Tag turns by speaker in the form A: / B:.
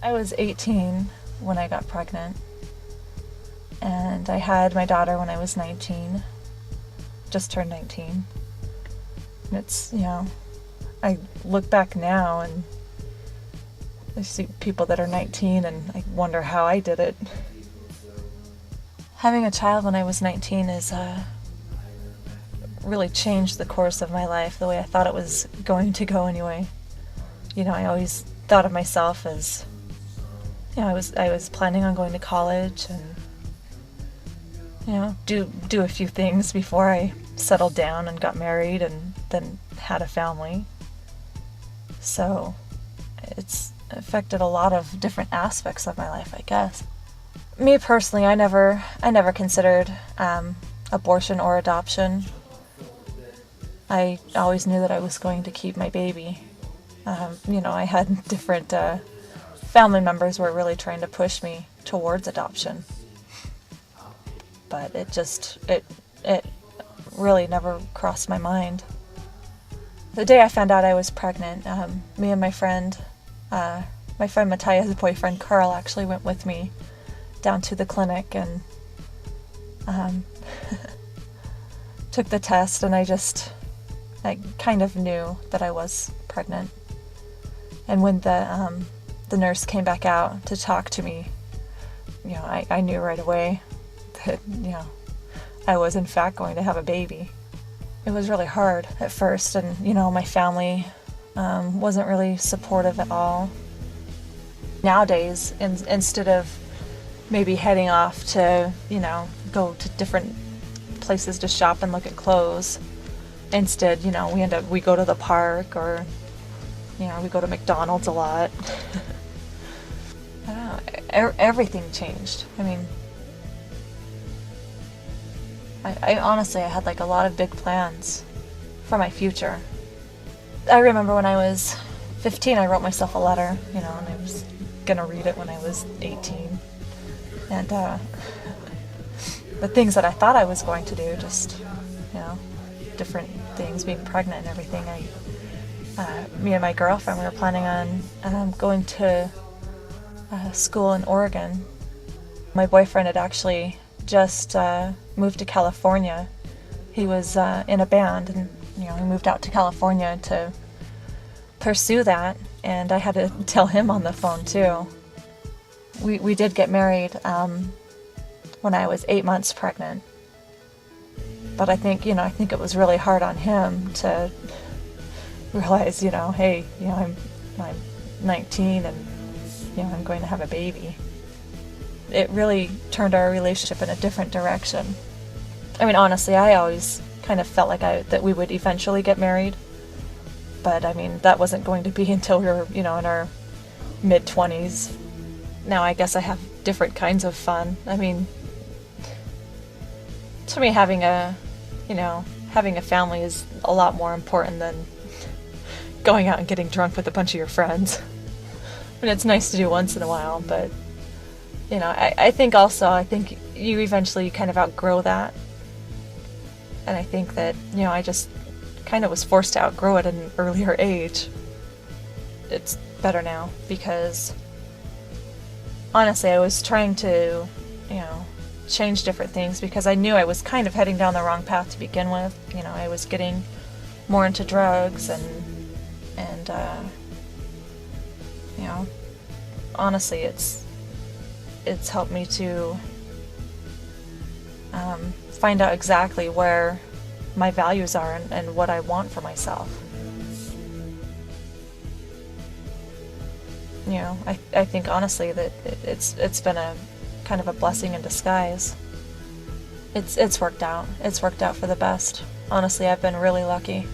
A: I was 18 when I got pregnant, and I had my daughter when I was 19, just turned 19. And it's, I look back now and I see people that are 19 and I wonder how I did it. Having a child when I was 19 is really changed the course of my life, the way I thought it was going to go anyway. I always thought of myself as, I was planning on going to college and, do a few things before I settled down and got married and then had a family. So it's affected a lot of different aspects of my life, I guess. Me personally, I never considered abortion or adoption. I always knew that I was going to keep my baby. I had different family members who were really trying to push me towards adoption. But it really never crossed my mind. The day I found out I was pregnant, me and my friend Mataya's boyfriend Carl actually went with me down to the clinic and took the test, and I kind of knew that I was pregnant. And when the nurse came back out to talk to me, I knew right away that, I was in fact going to have a baby. It was really hard at first, and, my family wasn't really supportive at all. Nowadays, instead of maybe heading off to, go to different places to shop and look at clothes, instead, we go to the park, or, we go to McDonald's a lot. I don't know, everything changed. I honestly, I had a lot of big plans for my future. I remember when I was 15, I wrote myself a letter, and I was gonna read it when I was 18. And the things that I thought I was going to do, just, different things, being pregnant and everything. Me and my girlfriend, we were planning on going to school in Oregon. My boyfriend had actually just moved to California. He was in a band, and he moved out to California to pursue that, and I had to tell him on the phone too. We did get married when I was 8 months pregnant, but I think it was really hard on him to realize, hey, I'm 19 and I'm going to have a baby. It really turned our relationship in a different direction. Honestly, I always kind of felt like that we would eventually get married, but that wasn't going to be until we were, in our mid-20s. Now I guess I have different kinds of fun. To me, having a family is a lot more important than going out and getting drunk with a bunch of your friends. It's nice to do once in a while, but I think you eventually kind of outgrow that. And I think that, I just kind of was forced to outgrow it at an earlier age. It's better now because, honestly, I was trying to, change different things because I knew I was kind of heading down the wrong path to begin with. I was getting more into drugs and honestly, it's helped me to find out exactly where my values are and what I want for myself. I think honestly that it's been a kind of a blessing in disguise. It's worked out. It's worked out for the best. Honestly, I've been really lucky.